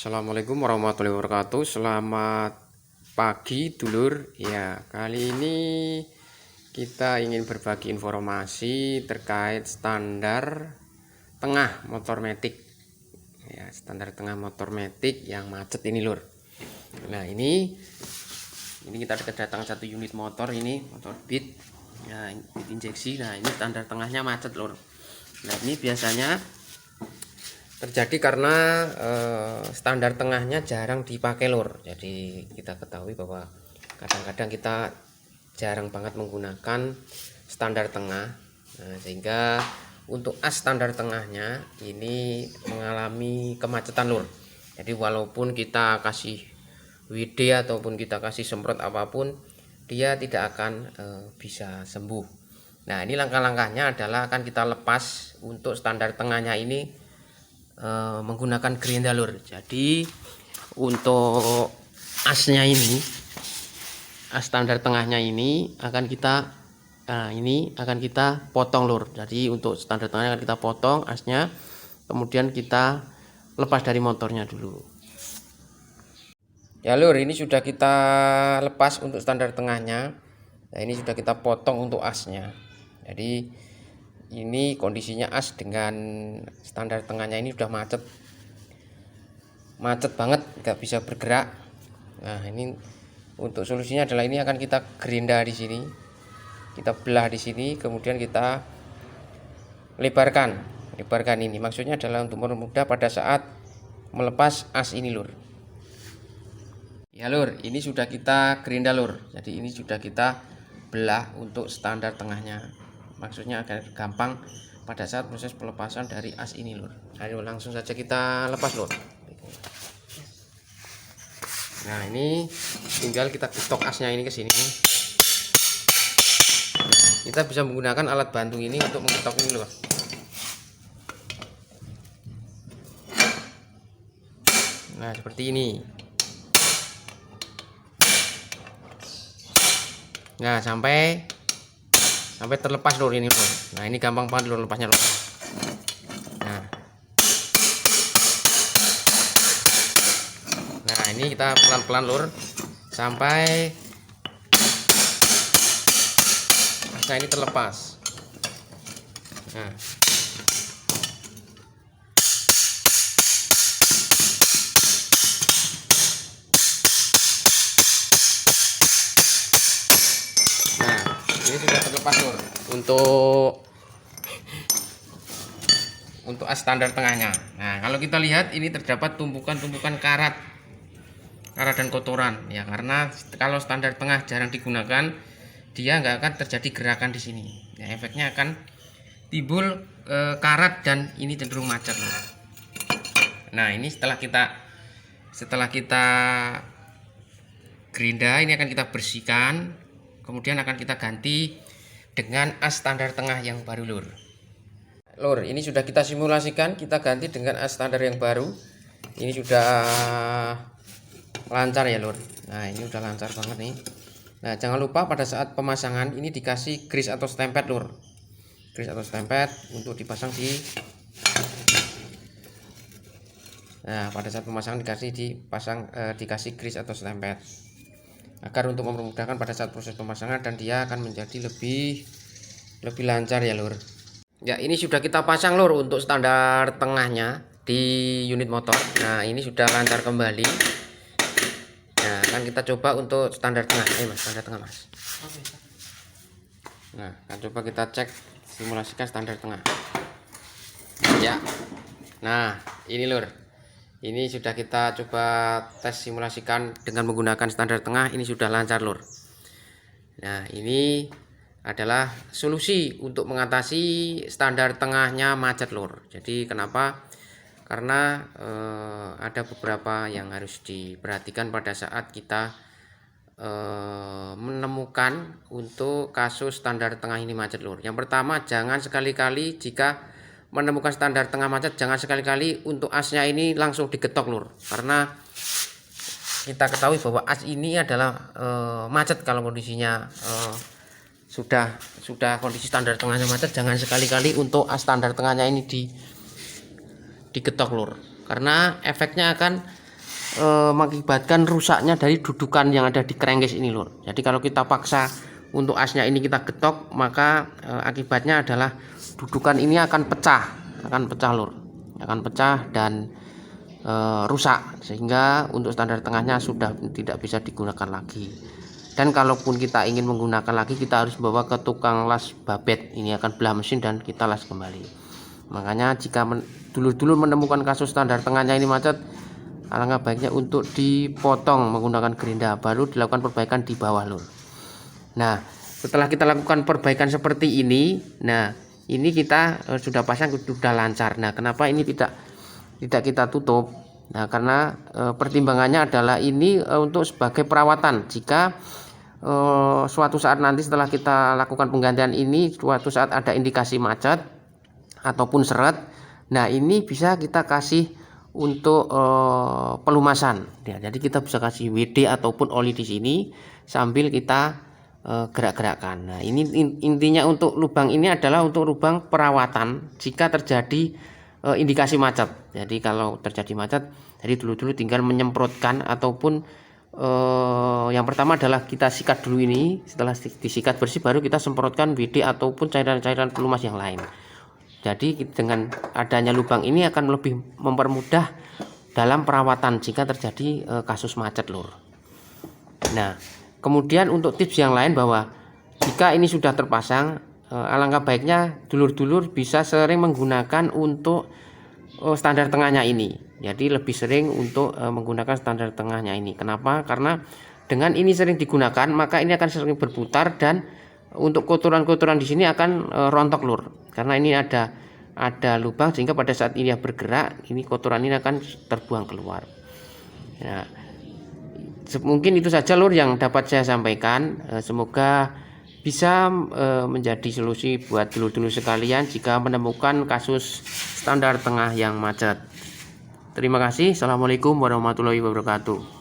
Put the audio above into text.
Assalamualaikum warahmatullahi wabarakatuh. Selamat pagi dulur. Ya, kali ini kita ingin berbagi informasi terkait standar tengah motor matic. Ya, standar tengah motor matic yang macet ini lur. Nah, ini kita kedatangan satu unit motor, ini motor Beat. Ya, Beat injeksi. Nah, ini standar tengahnya macet lur. Nah, ini biasanya terjadi karena standar tengahnya jarang dipakai lur. Jadi kita ketahui bahwa kadang-kadang kita jarang banget menggunakan standar tengah. Nah, sehingga untuk as standar tengahnya ini mengalami kemacetan lur. Jadi walaupun kita kasih WD ataupun kita kasih semprot apapun, dia tidak akan bisa sembuh. Nah, ini langkah-langkahnya adalah akan kita lepas untuk standar tengahnya ini menggunakan gerinda lur. Jadi untuk asnya ini, as standar tengahnya ini akan kita potong lur. Jadi untuk standar tengahnya akan kita potong asnya, kemudian kita lepas dari motornya dulu. Ya lur, ini sudah kita lepas untuk standar tengahnya. Nah, ini sudah kita potong untuk asnya. Jadi ini kondisinya as dengan standar tengahnya ini sudah macet banget, nggak bisa bergerak. Nah, ini untuk solusinya adalah ini akan kita gerinda di sini, kita belah di sini, kemudian kita lebarkan ini. Maksudnya adalah untuk mempermudah pada saat melepas as ini lur. Ya lur, ini sudah kita gerinda lur. Jadi ini sudah kita belah untuk standar tengahnya. Maksudnya agar gampang pada saat proses pelepasan dari as ini lur. Ayo langsung saja kita lepas lur. Nah, ini tinggal kita ketok asnya ini ke sini. Kita bisa menggunakan alat bantu ini untuk mengetok ini lur. Nah, seperti ini. Nah, sampai terlepas lur ini lur. Nah, ini gampang banget lur lepasnya lur. Nah, ini kita pelan-pelan lur sampai asnya ini terlepas. Nah, ini sudah terlepas lur untuk as standar tengahnya. Nah, kalau kita lihat ini terdapat tumpukan-tumpukan karat dan kotoran ya, karena kalau standar tengah jarang digunakan, dia nggak akan terjadi gerakan di sini. Ya, efeknya akan timbul karat dan ini cenderung macet lur. Nah, ini setelah kita gerinda, ini akan kita bersihkan, kemudian akan kita ganti dengan as standar tengah yang baru lur. Ini sudah kita simulasikan, kita ganti dengan as standar yang baru. Ini sudah lancar ya lur. Nah, ini udah lancar banget nih. Nah, jangan lupa pada saat pemasangan ini dikasih grease atau stempet lur. Grease atau stempet untuk dipasang di. Nah, pada saat pemasangan dikasih grease atau stempet agar untuk mempermudahkan pada saat proses pemasangan, dan dia akan menjadi lebih lancar ya lur. Ya, ini sudah kita pasang lur untuk standar tengahnya di unit motor. Nah, ini sudah lancar kembali. Nah, akan kita coba untuk standar tengah. Mas, standar tengah mas. Nah, akan coba kita cek, simulasikan standar tengah. Ya. Nah, ini lur. Ini sudah kita coba tes simulasikan dengan menggunakan standar tengah. Ini sudah lancar lur. Nah, ini adalah solusi untuk mengatasi standar tengahnya macet lur. Jadi kenapa? Karena ada beberapa yang harus diperhatikan pada saat kita menemukan untuk kasus standar tengah ini macet lur. Yang pertama, jangan sekali-kali jika menemukan standar tengah macet, jangan sekali-kali untuk asnya ini langsung digetok lur, karena kita ketahui bahwa as ini adalah macet. Kalau kondisinya sudah kondisi standar tengahnya macet, jangan sekali-kali untuk as standar tengahnya ini digetok lur, karena efeknya akan mengakibatkan rusaknya dari dudukan yang ada di crankcase ini lur. Jadi kalau kita paksa untuk asnya ini kita getok, maka akibatnya adalah dudukan ini akan pecah lur, akan pecah dan rusak, sehingga untuk standar tengahnya sudah tidak bisa digunakan lagi. Dan kalaupun kita ingin menggunakan lagi, kita harus bawa ke tukang las babet, ini akan belah mesin dan kita las kembali. Makanya jika dulur-dulur menemukan kasus standar tengahnya ini macet, alangkah baiknya untuk dipotong menggunakan gerinda, baru dilakukan perbaikan di bawah lur. Nah, setelah kita lakukan perbaikan seperti ini, nah ini kita sudah pasang, sudah lancar. Nah, kenapa ini tidak kita tutup? Nah, karena pertimbangannya adalah ini untuk sebagai perawatan. Jika suatu saat nanti setelah kita lakukan penggantian ini, suatu saat ada indikasi macet ataupun seret, nah ini bisa kita kasih untuk pelumasan ya. Jadi kita bisa kasih WD ataupun oli di sini sambil kita gerak-gerakkan. Nah, ini intinya untuk lubang ini adalah untuk lubang perawatan jika terjadi indikasi macet. Jadi kalau terjadi macet, jadi dulu tinggal menyemprotkan ataupun yang pertama adalah kita sikat dulu ini. Setelah disikat bersih, baru kita semprotkan WD ataupun cairan-cairan pelumas yang lain. Jadi dengan adanya lubang ini akan lebih mempermudah dalam perawatan jika terjadi kasus macet lur. Nah, kemudian untuk tips yang lain, bahwa jika ini sudah terpasang, alangkah baiknya dulur-dulur bisa sering menggunakan untuk standar tengahnya ini. Jadi lebih sering untuk menggunakan standar tengahnya ini. Kenapa? Karena dengan ini sering digunakan, maka ini akan sering berputar dan untuk kotoran-kotoran di sini akan rontok lur. Karena ini ada lubang, sehingga pada saat ini bergerak, ini kotoran ini akan terbuang keluar. Nah, mungkin itu saja lur yang dapat saya sampaikan. Semoga bisa menjadi solusi buat dulur-dulur sekalian jika menemukan kasus standar tengah yang macet. Terima kasih. Assalamualaikum warahmatullahi wabarakatuh.